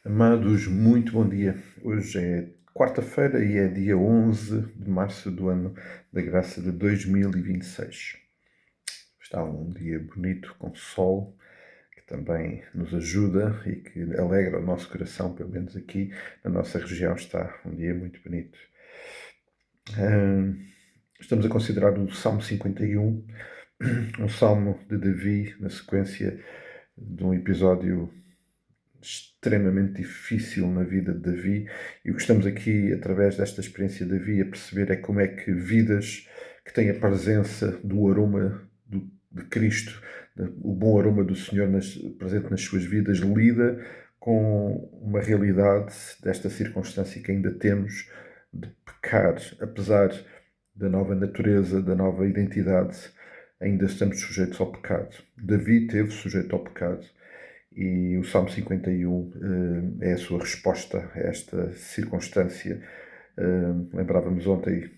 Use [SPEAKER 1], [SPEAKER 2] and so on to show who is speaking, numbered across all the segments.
[SPEAKER 1] Amados, muito bom dia. Hoje é quarta-feira e é dia 11 de março do ano da graça de 2026. Está um dia bonito, com sol, que também nos ajuda e que alegra o nosso coração, pelo menos aqui na nossa região está um dia muito bonito. Estamos a considerar o Salmo 51, um salmo de Davi, na sequência de um episódio extremamente difícil na vida de Davi, e o que estamos aqui, através desta experiência de Davi, a perceber é como é que vidas que têm a presença do aroma de Cristo, o bom aroma do Senhor presente nas suas vidas, lida com uma realidade desta circunstância que ainda temos de pecar, apesar da nova natureza, da nova identidade, ainda estamos sujeitos ao pecado. Davi teve sujeito ao pecado. E o Salmo 51 é a sua resposta a esta circunstância. Lembrávamos ontem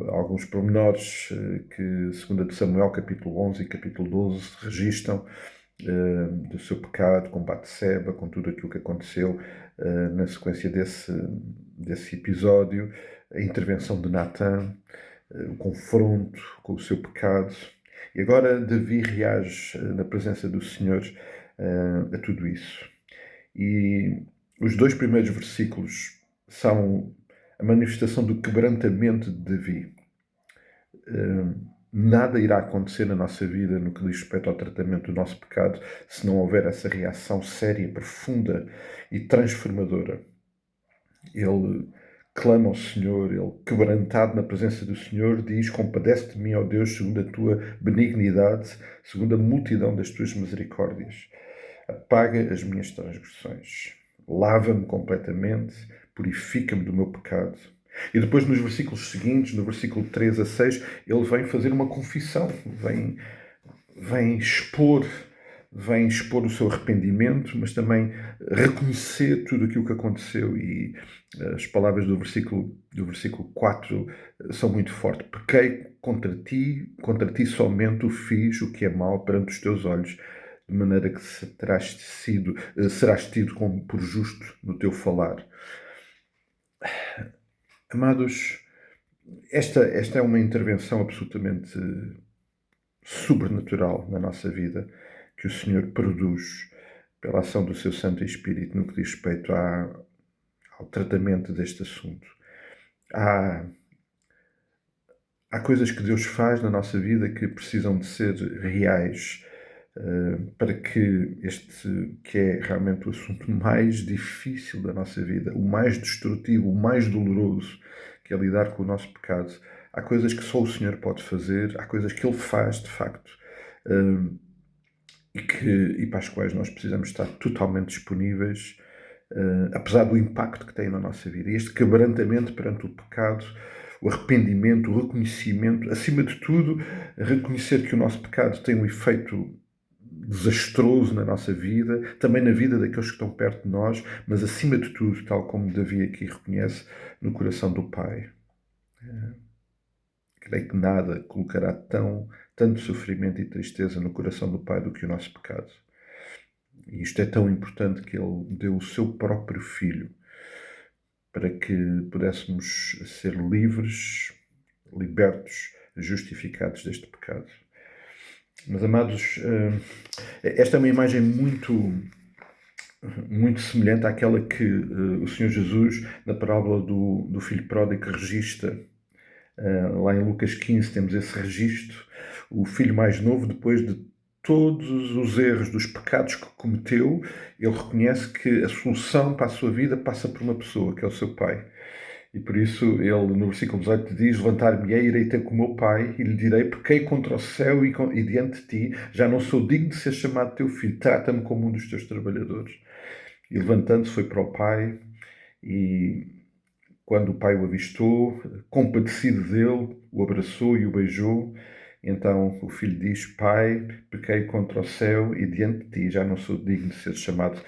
[SPEAKER 1] alguns pormenores que, segundo Samuel, capítulo 11 e capítulo 12, registam do seu pecado com Batseba, com tudo aquilo que aconteceu na sequência desse episódio, a intervenção de Natan, o confronto com o seu pecado. E agora Davi reage na presença do Senhor a tudo isso. E os dois primeiros versículos são a manifestação do quebrantamento de Davi. Nada irá acontecer na nossa vida no que diz respeito ao tratamento do nosso pecado se não houver essa reação séria, profunda e transformadora. Ele clama ao Senhor, ele, quebrantado na presença do Senhor, diz: compadece de mim, ó Deus, segundo a tua benignidade, segundo a multidão das tuas misericórdias. Apaga as minhas transgressões, lava-me completamente, purifica-me do meu pecado. E depois, nos versículos seguintes, no versículo 3 a 6, ele vem fazer uma confissão, vem expor o seu arrependimento, mas também reconhecer tudo aquilo que aconteceu. E as palavras do versículo 4 são muito fortes. Pequei contra ti somente o fiz o que é mau perante os teus olhos, de maneira que serás tido como por justo no teu falar. Amados, esta é uma intervenção absolutamente sobrenatural na nossa vida, que o Senhor produz pela ação do seu Santo Espírito no que diz respeito ao tratamento deste assunto. Há coisas que Deus faz na nossa vida que precisam de ser reais, para que este, que é realmente o assunto mais difícil da nossa vida, o mais destrutivo, o mais doloroso, que é lidar com o nosso pecado, há coisas que só o Senhor pode fazer, há coisas que Ele faz, de facto, e para as quais nós precisamos estar totalmente disponíveis, apesar do impacto que tem na nossa vida. E este quebrantamento perante o pecado, o arrependimento, o reconhecimento, acima de tudo, reconhecer que o nosso pecado tem um efeito desastroso na nossa vida, também na vida daqueles que estão perto de nós, mas acima de tudo, tal como Davi aqui reconhece, no coração do Pai. Creio que nada colocará tanto sofrimento e tristeza no coração do Pai do que o nosso pecado. E isto é tão importante que Ele deu o seu próprio Filho para que pudéssemos ser livres, libertos, justificados deste pecado. Mas, amados, esta é uma imagem muito semelhante àquela que o Senhor Jesus, na parábola do filho pródigo, registra. Lá em Lucas 15 temos esse registro. O filho mais novo, depois de todos os erros, dos pecados que cometeu, ele reconhece que a solução para a sua vida passa por uma pessoa, que é o seu pai. E por isso ele, no versículo 18, diz: levantar-me-ei, irei ter com o meu pai, e lhe direi: pequei contra o céu e diante de ti, já não sou digno de ser chamado teu filho, trata-me como um dos teus trabalhadores. E levantando-se foi para o pai, e quando o pai o avistou, compadecido dele, o abraçou e o beijou. Então o filho diz: pai, pequei contra o céu e diante de ti, já não sou digno de ser chamado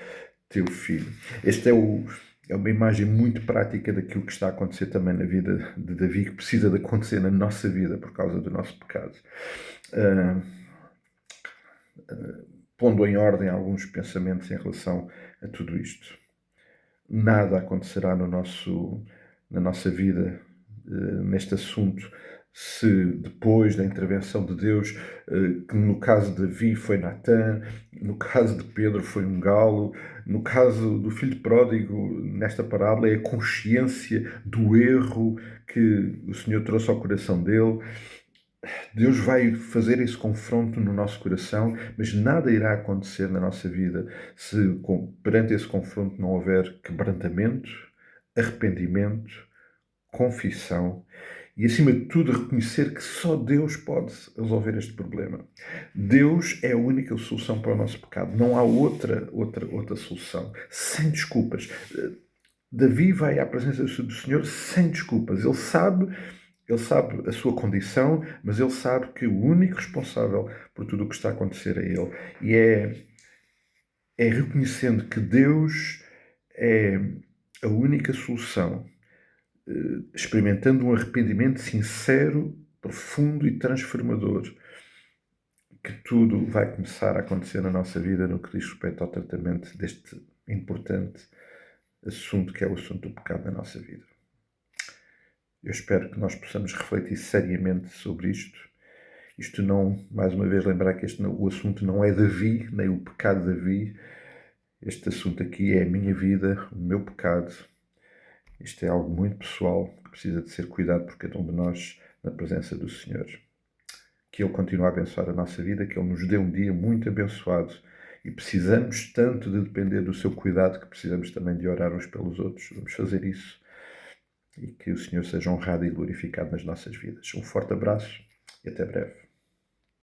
[SPEAKER 1] teu filho. Este é uma imagem muito prática daquilo que está a acontecer também na vida de Davi, que precisa de acontecer na nossa vida por causa do nosso pecado. Pondo em ordem alguns pensamentos em relação a tudo isto. Nada acontecerá na nossa vida neste assunto se depois da intervenção de Deus, que no caso de Davi foi Natã, no caso de Pedro foi um galo, no caso do filho pródigo, nesta parábola, é a consciência do erro que o Senhor trouxe ao coração dele. Deus vai fazer esse confronto no nosso coração, mas nada irá acontecer na nossa vida se perante esse confronto não houver quebrantamento, arrependimento, confissão e, acima de tudo, reconhecer que só Deus pode resolver este problema. Deus é a única solução para o nosso pecado. Não há outra solução. Sem desculpas. Davi vai à presença do Senhor sem desculpas. Ele sabe a sua condição, mas ele sabe que o único responsável por tudo o que está a acontecer é ele. E é reconhecendo que Deus é a única solução, experimentando um arrependimento sincero, profundo e transformador, que tudo vai começar a acontecer na nossa vida no que diz respeito ao tratamento deste importante assunto que é o assunto do pecado na nossa vida. Eu espero que nós possamos refletir seriamente sobre isto. Isto não, mais uma vez, lembrar que o assunto não é Davi, nem o pecado de Davi. Este assunto aqui é a minha vida, o meu pecado. Isto é algo muito pessoal, que precisa de ser cuidado por cada um de nós na presença do Senhor. Que Ele continue a abençoar a nossa vida, que Ele nos dê um dia muito abençoado. E precisamos tanto de depender do seu cuidado que precisamos também de orar uns pelos outros. Vamos fazer isso. E que o Senhor seja honrado e glorificado nas nossas vidas. Um forte abraço e até breve.